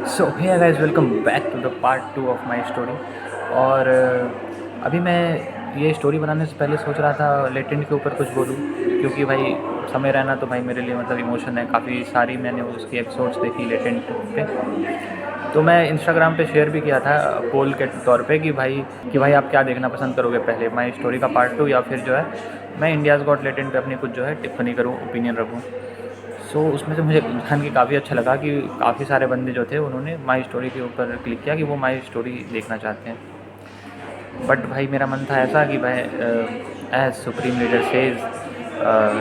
So hey guys, welcome back to the part 2 of my story. और अभी मैं ये स्टोरी बनाने से पहले सोच रहा था लेटेंट के ऊपर कुछ बोलूँ, क्योंकि भाई समय रहना तो भाई मेरे लिए मतलब इमोशन है। काफ़ी सारी मैंने उसकी एपिसोड्स देखी लेटेंट पे। तो मैं इंस्टाग्राम पे शेयर भी किया था पोल के तौर पे कि भाई आप क्या देखना पसंद करोगे, पहले माई स्टोरी का पार्ट 2 या फिर जो है मैं इंडियाज़ गॉट लेटेंट पे अपनी कुछ जो है टिप्पणी करूँ, ओपिनियन रखूँ। सो उसमें से मुझे जान के काफ़ी अच्छा लगा कि काफ़ी सारे बंदे जो थे उन्होंने माई स्टोरी के ऊपर क्लिक किया कि वो माई स्टोरी देखना चाहते हैं। बट भाई मेरा मन था ऐसा कि भाई as supreme leader says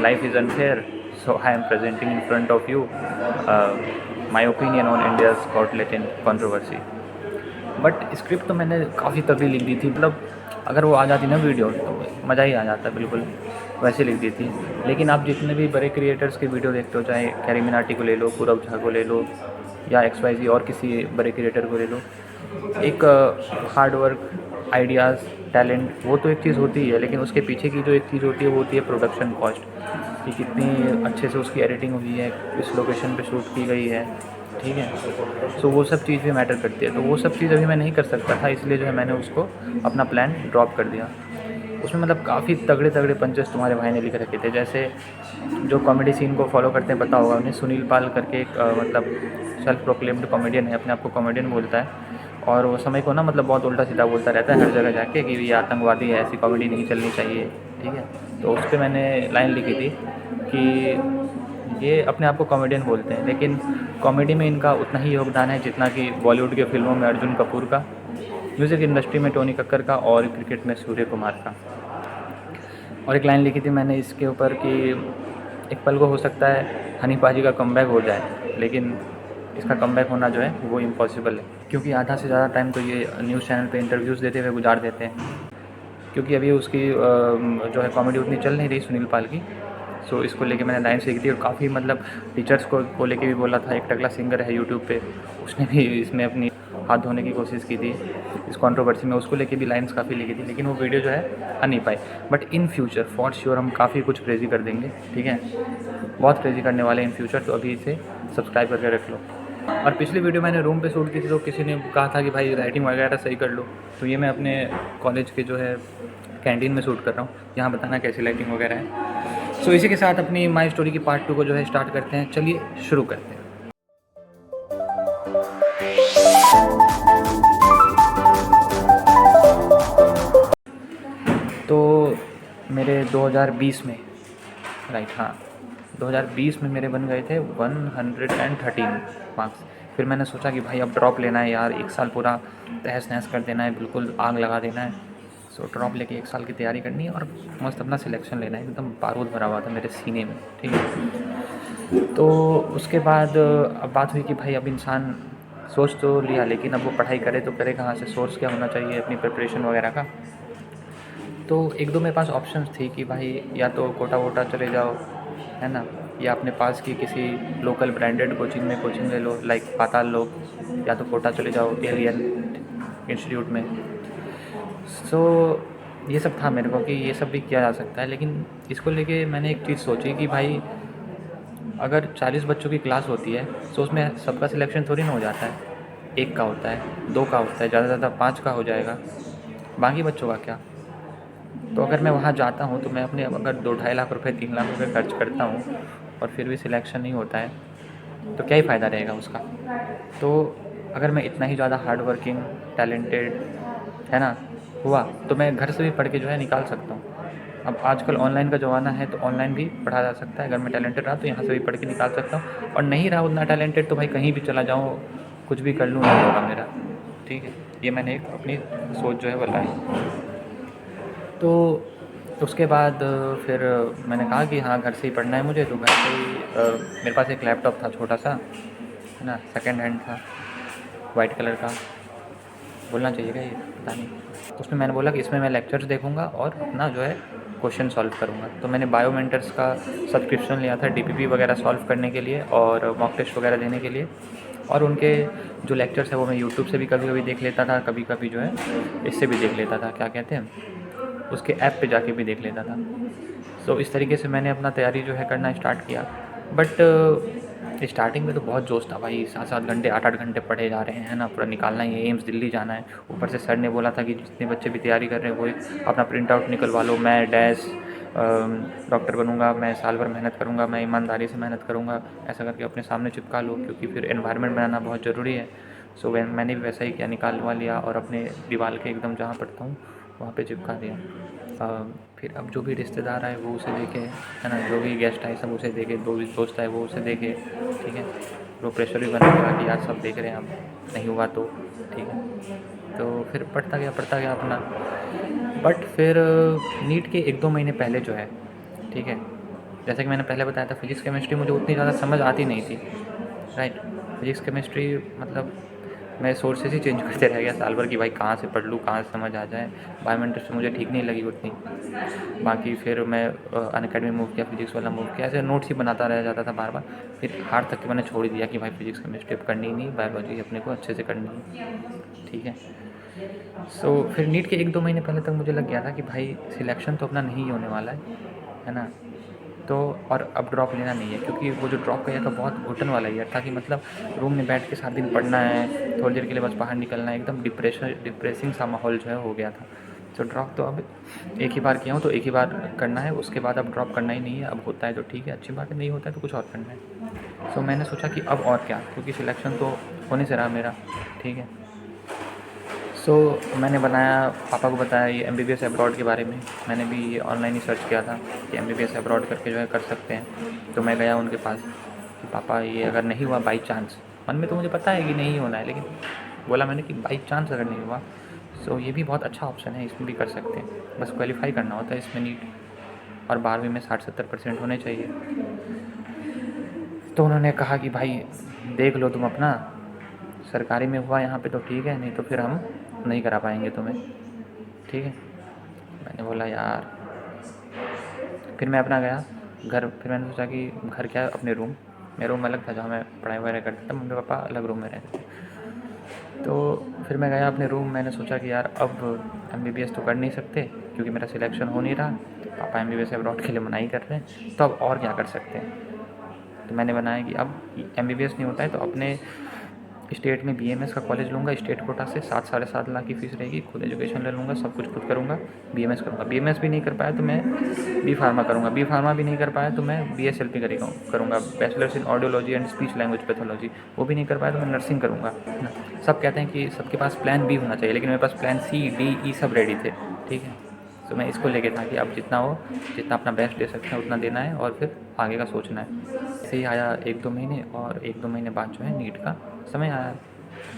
life is unfair, so I am presenting in front of you my opinion on India's got latent controversy. But script तो मैंने काफ़ी तगड़ी लिख दी थी, मतलब अगर वो आ जाती ना वीडियो तो मज़ा ही आ जाता, बिल्कुल वैसे लिख दी थी। लेकिन आप जितने भी बड़े क्रिएटर्स की वीडियो देखते हो, चाहे कैरी मिनाटी को ले लो, पूरब झा को ले लो, या XYZ और किसी बड़े क्रिएटर को ले लो, एक हार्ड वर्क, आइडियाज़, टैलेंट, वो तो एक चीज़ होती है, लेकिन उसके पीछे की जो एक चीज़ होती है वो होती है प्रोडक्शन कॉस्ट, कि कितनी अच्छे से उसकी एडिटिंग हुई है, किस लोकेशन पे शूट की गई है, ठीक है। सो वो सब चीज़ भी मैटर करती है। तो वो सब चीज़ अभी मैं नहीं कर सकता था, इसलिए जो है मैंने उसको अपना प्लान ड्रॉप कर दिया। उसमें मतलब काफ़ी तगड़े तगड़े पंचेस तुम्हारे भाई ने लिख रखे थे। जैसे जो कॉमेडी सीन को फॉलो करते हैं, पता होगा उन्हें, सुनील पाल करके एक मतलब सेल्फ प्रोक्लेम्ड कॉमेडियन है, अपने आप को कॉमेडियन बोलता है। और वो समय को ना मतलब बहुत उल्टा सीधा बोलता रहता है हर जगह जाके कि ये आतंकवादी है, ऐसी कॉमेडी नहीं चलनी चाहिए, ठीक है। तो उस पर मैंने लाइन लिखी थी कि ये अपने आप को कॉमेडियन बोलते हैं, लेकिन कॉमेडी में इनका उतना ही योगदान है जितना कि बॉलीवुड के फिल्मों में अर्जुन कपूर का, म्यूज़िक इंडस्ट्री में टोनी कक्कर का, और क्रिकेट में सूर्य कुमार का। और एक लाइन लिखी थी मैंने इसके ऊपर कि एक पल को हो सकता है हनी पाजी का कमबैक हो जाए, लेकिन इसका कमबैक होना जो है वो इम्पॉसिबल है, क्योंकि आधा से ज़्यादा टाइम तो ये न्यूज़ चैनल पे इंटरव्यूज़ देते हुए गुजार देते हैं। क्योंकि अभी उसकी जो है कॉमेडी उतनी चल नहीं रही सुनील पाल की। सो इसको लेके मैंने लाइन सीखी थी, और काफ़ी मतलब टीचर्स को लेके भी बोला था। एक टकला सिंगर है यूट्यूब पे, उसने भी इसमें अपनी हाथ धोने की कोशिश की थी इस कंट्रोवर्सी में, उसको लेके भी लाइंस काफ़ी लिखी थी, लेकिन वो वीडियो जो है आ नहीं पाई। But in future for sure हम काफ़ी कुछ क्रेज़ी कर देंगे, ठीक है, बहुत क्रेज़ी करने वाले इन फ्यूचर। तो अभी इसे सब्सक्राइब करके रख लो। और पिछली वीडियो मैंने रूम पे शूट की थी, तो किसी ने कहा था कि भाई राइटिंग वगैरह सही कर लो, तो ये मैं अपने कॉलेज के जो है कैंटीन में शूट कर रहा हूँ। यहाँ बताना कैसी लाइटिंग वगैरह है। सो इसी के साथ अपनी माई स्टोरी की पार्ट 2 को जो है स्टार्ट करते हैं। चलिए शुरू करते हैं। तो मेरे 2020 में, राइट, हाँ, 2020 में मेरे बन गए थे 113 मार्क्स। फिर मैंने सोचा कि भाई अब ड्रॉप लेना है यार, एक साल पूरा तहस नहस कर देना है, बिल्कुल आग लगा देना है। सो ड्रॉप लेके एक साल की तैयारी करनी है और मस्त अपना सिलेक्शन लेना है। एकदम बारूद भरा हुआ था मेरे सीने में, ठीक है। तो उसके बाद अब बात हुई कि भाई अब इंसान सोच तो लिया, लेकिन अब वो पढ़ाई करे तो करे कहाँ से, सोर्स क्या होना चाहिए अपनी प्रिपरेशन वगैरह का। तो एक दो मेरे पास ऑप्शंस थी कि भाई या तो कोटा वोटा चले जाओ, है ना, या अपने पास की किसी लोकल ब्रांडेड कोचिंग में कोचिंग ले लो, लाइक पाताल लोक, या तो कोटा चले जाओ एलियन इंस्टीट्यूट में। सो ये सब था मेरे को कि ये सब भी किया जा सकता है, लेकिन इसको लेके मैंने एक चीज़ सोची कि भाई अगर 40 बच्चों की क्लास होती है तो उसमें सबका सिलेक्शन थोड़ी ना हो जाता है। एक का होता है, दो का होता है, ज़्यादा से ज़्यादा 5 का हो जाएगा, बाकी बच्चों का क्या। तो अगर मैं वहाँ जाता हूँ तो मैं अपने अगर 2-2.5 लाख रुपए 3 लाख रुपए खर्च करता हूँ और फिर भी सिलेक्शन नहीं होता है, तो क्या ही फ़ायदा रहेगा उसका। तो अगर मैं इतना ही ज़्यादा हार्ड वर्किंग, टैलेंटेड, है ना, हुआ, तो मैं घर से भी पढ़ के जो है निकाल सकता हूँ। अब आजकल ऑनलाइन का ज़माना है, तो ऑनलाइन भी पढ़ा जा सकता है। अगर मैं टैलेंटेड रहा तो यहाँ से भी पढ़ के निकाल सकता हूँ, और नहीं रहा उतना टैलेंटेड तो भाई कहीं भी चला जाऊँ, कुछ भी कर लूँ, नहीं होगा मेरा, ठीक है। ये मैंने एक अपनी सोच जो है बनाई। तो उसके बाद फिर मैंने कहा कि हाँ घर से ही पढ़ना है मुझे, तो घर से ही मेरे पास एक लैपटॉप था छोटा सा, है ना, सेकंड हैंड था, वाइट कलर का, बोलना चाहिए क्या ये, पता नहीं। तो उसमें मैंने बोला कि इसमें मैं लेक्चर्स देखूंगा और अपना जो है क्वेश्चन सॉल्व करूंगा। तो मैंने बायो मेंटर्स का सब्सक्रिप्शन लिया था DPP वगैरह सॉल्व करने के लिए और मॉक टेस्ट वगैरह देने के लिए। और उनके जो लेक्चर्स है वो मैं यूट्यूब से भी कभी कभी देख लेता था, कभी कभी जो है इससे भी देख लेता था, क्या कहते हैं, उसके ऐप पे जाके भी देख लेता था। सो इस तरीके से मैंने अपना तैयारी जो है करना स्टार्ट किया। बट स्टार्टिंग में तो बहुत जोश था भाई, 7-7 घंटे 8-8 घंटे पढ़े जा रहे हैं ना, पूरा निकालना ही है, एम्स दिल्ली जाना है। ऊपर से सर ने बोला था कि जितने बच्चे भी तैयारी कर रहे हैं वो अपना प्रिंट आउट निकलवा लो, मैं डॉक्टर बनूंगा, मैं साल भर मेहनत करूंगा, मैं ईमानदारी से मेहनत करूंगा, ऐसा करके अपने सामने चिपका लो, क्योंकि फिर एनवायरनमेंट बनाना बहुत ज़रूरी है। सो मैंने भी वैसा ही किया, निकालवा लिया और अपने दीवार के एकदम जहाँ पढ़ता हूँ वहाँ पे चिपका दिया। फिर अब जो भी रिश्तेदार आए वो उसे देखे, है ना, जो भी गेस्ट आए सब उसे देखे, जो भी दोस्त आए वो उसे देखे, ठीक है। वो प्रेशर भी बनने लगा कि यार सब देख रहे हैं, अब नहीं हुआ तो ठीक है। तो फिर पढ़ता गया अपना। बट फिर नीट के 1-2 महीने पहले जो है, ठीक है, जैसे कि मैंने पहले बताया था, फिज़िक्स केमिस्ट्री मुझे उतनी ज़्यादा समझ आती नहीं थी, राइट। फिज़िक्स केमिस्ट्री मतलब मैं सोर्सेज ही चेंज करते रह गया साल भर कि भाई कहाँ से पढ़ लूँ, कहाँ से समझ आ जाए। बायोमेट्रिक्स मुझे ठीक नहीं लगी उतनी। बाकी फिर मैं अनअकैडमी मूव किया, फिज़िक्स वाला मूव किया, ऐसे नोट्स ही बनाता रह जाता था बार बार। फिर हार तक के मैंने छोड़ ही दिया कि भाई फिज़िक्स केमिस्ट्री अब करनी ही नहीं, बायोलॉजी अपने को अच्छे से करनी है, ठीक है। सो फिर नीट के 1-2 महीने पहले तक मुझे लग गया था कि भाई सिलेक्शन तो अपना नहीं होने वाला है ना। तो और अब ड्रॉप लेना नहीं है, क्योंकि वो जो ड्रॉप का ईयर था बहुत घुटन वाला ईयर था कि मतलब रूम में बैठ के 7 दिन पढ़ना है, थोड़ी देर के लिए बस बाहर निकलना है, एकदम डिप्रेसिंग सा माहौल जो है हो गया था। तो ड्रॉप तो अब एक ही बार किया हूँ तो एक ही बार करना है, उसके बाद अब ड्रॉप करना ही नहीं है। अब होता है तो ठीक है, अच्छी बात है, नहीं होता है तो कुछ और करना है। सो मैंने सोचा कि अब और क्या, क्योंकि सिलेक्शन तो होने से रहा मेरा, ठीक है। सो मैंने बनाया, पापा को बताया ये MBBS अब्रॉड के बारे में। मैंने भी ये ऑनलाइन ही सर्च किया था कि MBBS अब्रॉड करके जो है कर सकते हैं। तो मैं गया उनके पास कि पापा ये अगर नहीं हुआ बाई चांस, मन में तो मुझे पता है कि नहीं होना है, लेकिन बोला मैंने कि बाई चांस अगर नहीं हुआ सो ये भी बहुत अच्छा ऑप्शन है, इसमें भी कर सकते हैं, बस क्वालिफाई करना होता है इसमें नीट, और 12वीं में 60-70% होने चाहिए। तो उन्होंने कहा कि भाई देख लो तुम अपना, सरकारी में हुआ यहाँ पे तो ठीक है, नहीं तो फिर हम नहीं करा पाएंगे तुम्हें, ठीक है। मैंने बोला यार, फिर मैं अपना गया घर। फिर मैंने सोचा कि घर क्या, अपने रूम, मेरा रूम अलग था जहाँ मैं पढ़ाई वगैरह करता था, मम्मी पापा अलग रूम में रहते थे। तो फिर मैं गया अपने रूम, मैंने सोचा कि यार अब MBBS तो कर नहीं सकते क्योंकि मेरा सिलेक्शन हो नहीं रहा, पापा MBBS अब्रॉड के लिए मना ही कर रहे हैं, तो अब और क्या कर सकते हैं। तो मैंने बनाया कि अब MBBS नहीं होता है तो अपने स्टेट में BMS का कॉलेज लूँगा, स्टेट कोटा से 7-7.5 लाख की फ़ीस रहेगी, खुद एजुकेशन ले लूँगा, सब कुछ खुद करूँगा, BMS करूँगा। BMS भी नहीं कर पाया तो मैं B फार्मा करूँगा, B फार्मा भी नहीं कर पाया तो मैं BSLP करूँगा, bachelors in audiology and speech language pathology, वो भी नहीं कर पाया तो मैं नर्सिंग करूँगा, है ना। सब कहते हैं कि सबके पास प्लान B होना चाहिए, लेकिन मेरे पास प्लान C, D, E सब रेडी थे, ठीक है। तो मैं इसको लेके था कि अब जितना अपना बेस्ट दे सकते हैं उतना देना है और फिर आगे का सोचना है। ऐसे ही आया 1-2 महीने, और 1-2 महीने बाद जो है नीट का समय आया।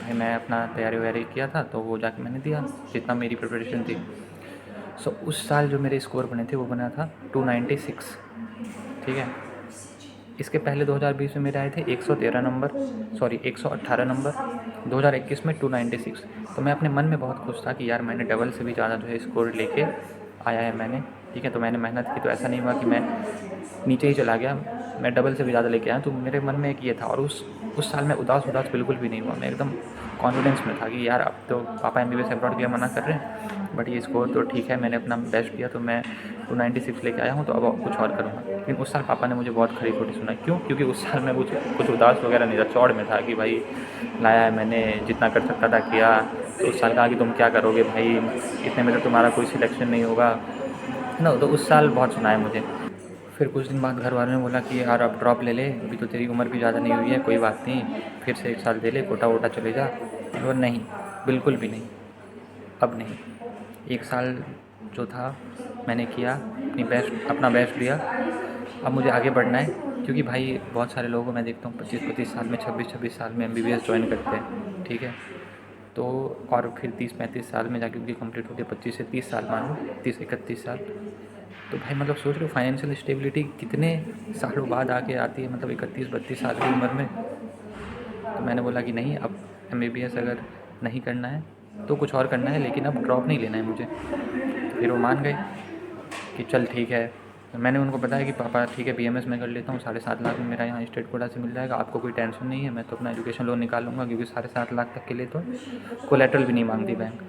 भाई मैं अपना तैयारी वैयारी किया था तो वो जाके मैंने दिया जितना मेरी प्रिपरेशन थी। सो उस साल जो मेरे स्कोर बने थे वो बना था 296, ठीक है। इसके पहले 2020 में मेरे आए थे 113 नंबर, सॉरी 118 नंबर, 2021 में 296। तो मैं अपने मन में बहुत खुश था कि यार मैंने डबल से भी ज़्यादा जो है स्कोर लेके आया है मैंने, ठीक है। तो मैंने मेहनत की, तो ऐसा नहीं हुआ कि मैं नीचे ही चला गया, मैं डबल से भी ज़्यादा लेके आया। तो मेरे मन में एक ये था, और उस साल मैं उदास बिल्कुल भी नहीं हुआ, मैं एकदम कॉन्फिडेंस में था कि यार अब तो पापा MBBS अब्रॉड के लिए मना कर रहे हैं, बट ये स्कोर तो ठीक है, मैंने अपना बेस्ट दिया, तो मैं 296 लेके आया हूँ, तो अब कुछ और करूँगा। लेकिन उस साल पापा ने मुझे बहुत खरी खोटी सुनाई। क्यों? क्योंकि उस साल मैं कुछ उदास वगैरह नहीं था, चौड़ में था कि भाई लाया है मैंने, जितना कर सकता था किया। तो उस साल कहा कि तुम क्या करोगे भाई, इतने में तो तुम्हारा कोई सिलेक्शन नहीं होगा, है ना। तो उस साल बहुत सुनाया मुझे। फिर कुछ दिन बाद घर वालों ने बोला कि यार अब ड्रॉप ले ले, अभी तो तेरी उम्र भी ज़्यादा नहीं हुई है, कोई बात नहीं, फिर से 1 साल दे ले, कोटा वोटा चले जा। और नहीं, बिल्कुल भी नहीं, अब नहीं। 1 साल जो था मैंने किया, अपना बेस्ट दिया, अब मुझे आगे बढ़ना है। क्योंकि भाई बहुत सारे लोगों को मैं देखता हूँ 25-25 साल में, 26-26 साल में MBBS ज्वाइन करते हैं, ठीक है। तो और फिर 30-35 साल में जाके उनकी कंप्लीट होती है, 25 से 30 साल मान लो, 30-31 साल। तो भाई मतलब सोच रहे हो फाइनेंशियल स्टेबिलिटी कितने सालों बाद आके आती है, मतलब 31-32 साल की उम्र में। तो मैंने बोला कि नहीं, अब MBBS अगर नहीं करना है तो कुछ और करना है, लेकिन अब ड्रॉप नहीं लेना है मुझे। फिर वो मान गए कि चल ठीक है। मैंने उनको बताया कि पापा ठीक है BMS में कर लेता हूँ, 7.5 लाख में मेरा यहाँ स्टेट कोटा से मिल जाएगा, आपको कोई टेंशन नहीं है, मैं तो अपना एजुकेशन लोन निकाल लूँगा, क्योंकि 7.5 लाख तक के लिए तो कोलेटरल भी नहीं मांगती बैंक।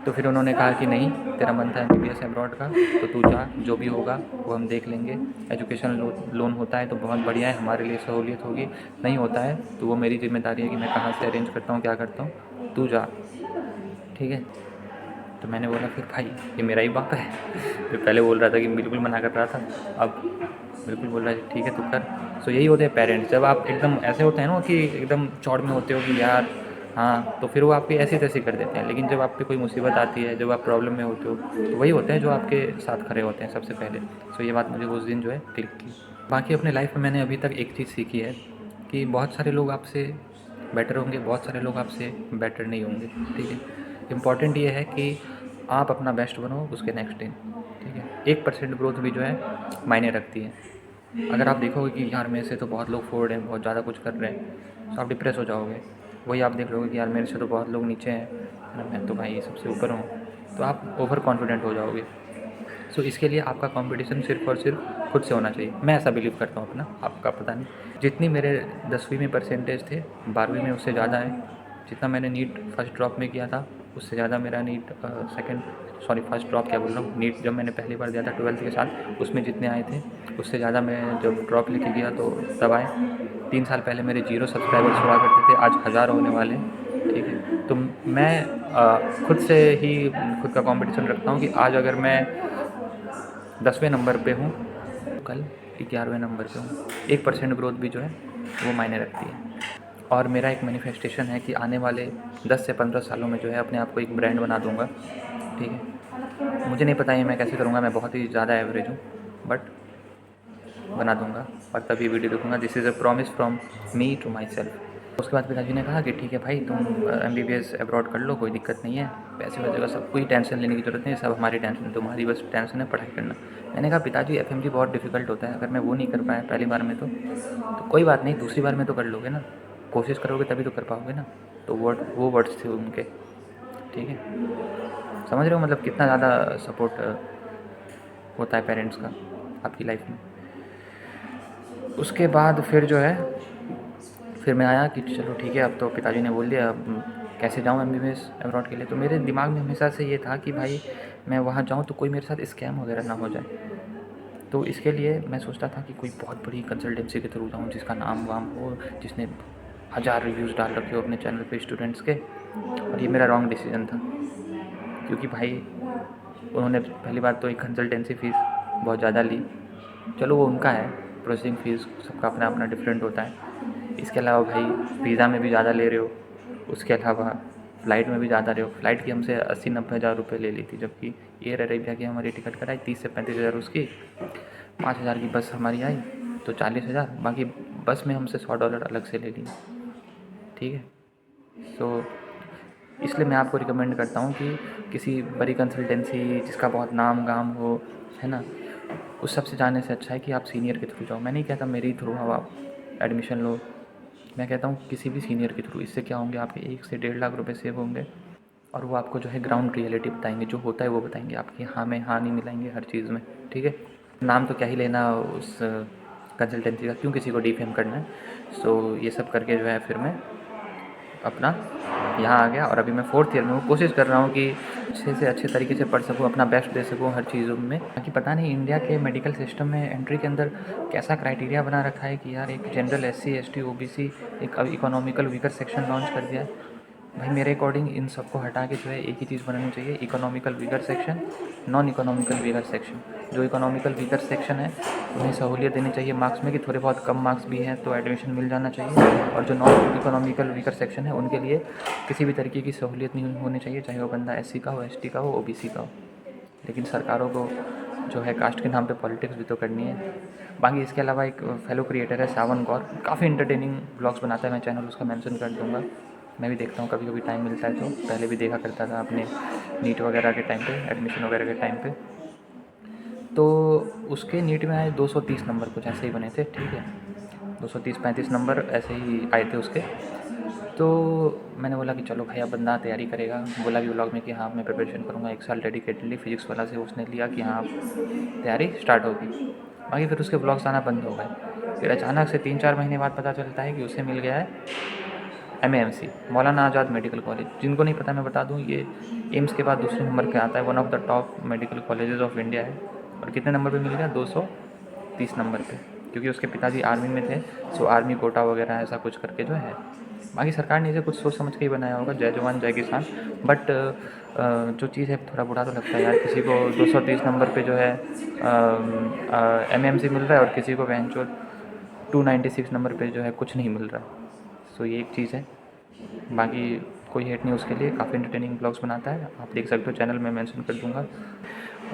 तो फिर उन्होंने कहा कि नहीं, तेरा मन था MBBS अब्रॉड का, तो तू जा, जो भी होगा वो हम देख लेंगे। एजुकेशन लोन होता है तो बहुत बढ़िया है, हमारे लिए सहूलियत होगी। नहीं होता है तो वो मेरी जिम्मेदारी है कि मैं कहाँ से अरेंज करता हूँ, क्या करता हूँ, तू जा, ठीक है। तो मैंने बोला फिर भाई ये मेरा ही बाप है। फिर पहले बोल रहा था कि बिल्कुल मना कर रहा था, अब बिल्कुल बोल रहा है ठीक है तू कर। सो यही होते हैं पेरेंट्स, जब आप एकदम ऐसे होते हैं ना कि एकदम चौड़ में होते हो कि यार हाँ, तो फिर वो आपकी ऐसी तैसी कर देते हैं। लेकिन जब आप पे कोई मुसीबत आती है, जब आप प्रॉब्लम में होते हो, तो वही होते हैं जो आपके साथ खड़े होते हैं सबसे पहले। सो ये बात मुझे उस दिन जो है क्लिक की। बाकी अपने लाइफ में मैंने अभी तक एक चीज़ सीखी है कि बहुत सारे लोग आपसे बेटर होंगे, बहुत सारे लोग आपसे बेटर नहीं होंगे, ठीक है। इम्पॉर्टेंट ये है कि आप अपना बेस्ट बनो उसके नेक्स्ट दिन, ठीक है। 1% ग्रोथ भी जो है मायने रखती है। अगर आप देखोगे कि यार मेरे से तो बहुत लोग फोर्ड हैं, बहुत ज़्यादा कुछ कर रहे हैं, तो आप डिप्रेस हो जाओगे। वही आप देख लोगे कि यार मेरे से तो बहुत लोग नीचे हैं, है ना, मैं तो भाई सबसे ऊपर हूँ, तो आप ओवर कॉन्फिडेंट हो जाओगे। सो इसके लिए आपका कंपटीशन सिर्फ और सिर्फ खुद से होना चाहिए। मैं ऐसा बिलीव करता हूँ अपना, आपका पता नहीं। जितनी मेरे 10वीं में परसेंटेज थे, 12वीं में उससे ज़्यादा है। जितना मैंने नीट फर्स्ट ड्रॉप में किया था, उससे ज़्यादा मेरा नीट फर्स्ट ड्रॉप क्या बोल रहा हूँ, नीट जब मैंने पहली बार दिया था 12th के साथ, उसमें जितने आए थे उससे ज़्यादा मैं जब ड्रॉप लेके गया तो तब आए। 3 साल पहले मेरे 0 सब्सक्राइबर्स हुआ करते थे, आज 1000 होने वाले हैं, ठीक है। तो मैं खुद से ही खुद का कंपटीशन रखता हूँ कि आज अगर मैं 10वें नंबर पे हूँ, कल 11वें नंबर पे हूँ। 1% ग्रोथ भी जो है वो मायने रखती है। और मेरा एक मैनिफेस्टेशन है कि आने वाले 10 से 15 सालों में जो है अपने आप को एक ब्रांड बना दूँगा, ठीक है। मुझे नहीं पता ये मैं कैसे करूँगा, मैं बहुत ही ज़्यादा एवरेज हूँ, बट बना दूँगा। और तभी वीडियो देखूँगा, this is a promise from me to my self. उसके बाद पिताजी ने कहा कि ठीक है भाई, तुम MBBS अब्रॉड कर लो, कोई दिक्कत नहीं है, पैसे वैसे का सब कोई टेंशन लेने की ज़रूरत नहीं है, सब हमारी टेंशन है, तुम्हारी बस टेंशन है पढ़ाई करना। मैंने कहा पिताजी FMG बहुत डिफ़िकल्ट होता है, अगर मैं वो नहीं कर पाया पहली बार में तो कोई बात नहीं, दूसरी बार में तो कर लोगे ना, कोशिश करोगे तभी तो कर पाओगे ना। तो वो वर्ड्स थे उनके, ठीक है। समझ रहे हो मतलब कितना ज़्यादा सपोर्ट होता है पेरेंट्स का आपकी लाइफ में। उसके बाद फिर जो है, फिर मैं आया कि चलो ठीक है, अब तो पिताजी ने बोल दिया, अब कैसे जाऊँ MBBS अब्रॉड के लिए। तो मेरे दिमाग में हमेशा से ये था कि भाई मैं वहाँ जाऊँ तो कोई मेरे साथ स्कैम वगैरह ना हो जाए। तो इसके लिए मैं सोचता था कि कोई बहुत बड़ी कंसल्टेंसी के थ्रू जाऊँ, जिसका नाम वाम हो, जिसने 1000 रिव्यूज़ डाल रखे हो अपने चैनल पे स्टूडेंट्स के। और ये मेरा रॉन्ग डिसीजन था, क्योंकि भाई उन्होंने पहली बात तो एक कंसल्टेंसी फ़ीस बहुत ज़्यादा ली। चलो वो उनका है, प्रोसेसिंग फ़ीस सबका अपना अपना डिफरेंट होता है। इसके अलावा भाई वीज़ा में भी ज़्यादा ले रहे हो, उसके अलावा फ़्लाइट में भी ज़्यादा रहे हो। फ़्लाइट की हमसे 80-90 हज़ार रुपये ले ली थी, जबकि एयर अरेबिया की हमारी टिकट कराई 30 से 35 हज़ार उसकी, 5 हज़ार की बस हमारी आई तो 40 हज़ार, बाकी बस में हमसे $100 अलग से ले लिए, ठीक है। सो इसलिए मैं आपको रिकमेंड करता हूँ कि किसी बड़ी कंसल्टेंसी जिसका बहुत नाम गाम हो, है ना, उस सब से जाने से अच्छा है कि आप सीनियर के थ्रू जाओ। मैं नहीं कहता मेरे ही थ्रू आप एडमिशन लो, मैं कहता हूँ किसी भी सीनियर के थ्रू। इससे क्या होंगे, आपके 1 से 1.5 लाख रुपए सेव होंगे, और वो आपको जो है ग्राउंड रियलिटी बताएंगे, जो होता है वो बताएंगे, आपकी हाँ में हाँ नहीं मिलाएंगे हर चीज़ में, ठीक है। नाम तो क्या ही लेना उस कंसल्टेंसी का, क्यों किसी को डिफेम करना है। सो ये सब करके जो है फिर मैं अपना यहाँ आ गया, और अभी मैं 4th ईयर में हूँ। कोशिश कर रहा हूँ कि अच्छे से अच्छे तरीके से पढ़ सकूँ, अपना बेस्ट दे सकूँ हर चीज़ों में। बाकी पता नहीं इंडिया के मेडिकल सिस्टम में एंट्री के अंदर कैसा क्राइटेरिया बना रखा है कि यार एक जनरल SC ST OBC एक इकोनॉमिकल वीकर सेक्शन लॉन्च कर दिया है। भाई मेरे अकॉर्डिंग इन सबको हटा के जो है एक ही चीज़ बनानी चाहिए, economical weaker section, non economical weaker section. जो इकोनॉमिकल वीकर सेक्शन है उन्हें सहूलियत देनी चाहिए मार्क्स में, कि थोड़े बहुत कम मार्क्स भी हैं तो एडमिशन मिल जाना चाहिए। और जो नॉन इकोनॉमिकल वीकर सेक्शन है उनके लिए किसी भी तरीके की सहूलियत नहीं होनी चाहिए, चाहे वो बंदा SC का हो, ST का हो, OBC का हो। लेकिन सरकारों को जो है कास्ट के नाम पे पॉलिटिक्स भी तो करनी है। बाकी इसके अलावा एक फेलो क्रिएटर है सावन गौर, काफ़ी इंटरटेनिंग ब्लॉग्स बनाता है, मैं चैनल उसका मेंशन कर दूंगा। मैं भी देखता हूँ कभी कभी टाइम मिलता है तो, पहले भी देखा करता था अपने नीट वगैरह के टाइम पे, एडमिशन वगैरह के टाइम पे। तो उसके नीट में आए 230 नंबर कुछ ऐसे ही बने थे, ठीक है, 230-35 नंबर ऐसे ही आए थे उसके। तो मैंने बोला कि चलो भाई अब बंदा तैयारी करेगा, बोला भी व्लॉग में कि हाँ मैं प्रिपरेशन करूँगा 1 साल डेडिकेटेडली। फिजिक्स वाला से उसने लिया कि हाँ तैयारी स्टार्ट होगी। बाकी फिर उसके व्लॉग्स आना बंद हो गए। फिर अचानक से 3-4 महीने बाद पता चलता है कि उसे मिल गया है MAMC, मौलाना आज़ाद मेडिकल कॉलेज। जिनको नहीं पता मैं बता दूँ, ये एम्स के बाद दूसरे नंबर पे आता है, one of the top medical colleges of India है। और कितने नंबर पे मिल गया? 230 नंबर पे, क्योंकि उसके पिताजी आर्मी में थे, सो आर्मी कोटा वगैरह ऐसा कुछ करके जो है। बाकी सरकार ने इसे कुछ सोच समझ के ही बनाया होगा, जय जवान जय किसान। बट जो चीज़ है थोड़ा बुरा तो लगता है यार, किसी को 230 नंबर पे जो है MAMC मिल रहा है और किसी को बेंचो 296 नंबर पे जो है कुछ नहीं मिल रहा है। सो ये एक चीज़ है। बाकी कोई हेट नहीं उसके लिए, काफ़ी इंटरटेनिंग ब्लॉग्स बनाता है, आप देख सकते हो, चैनल में मेंशन कर दूंगा।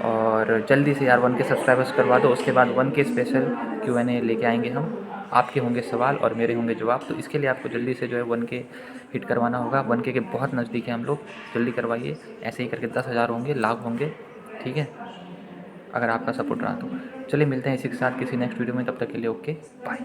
और जल्दी से यार 1K सब्सक्राइबर्स करवा दो, उसके बाद 1K स्पेशल Q&A लेके आएंगे हम। आपके होंगे सवाल और मेरे होंगे जवाब, तो इसके लिए आपको जल्दी से जो है 1K हिट करवाना होगा। 1K के बहुत नज़दीक हैं हम लोग, जल्दी करवाइए। ऐसे ही करके 10,000 होंगे, लाख होंगे, ठीक है, अगर आपका सपोर्ट रहा तो। चलिए मिलते हैं इसी के साथ किसी नेक्स्ट वीडियो में, तब तक के लिए ओके बाय।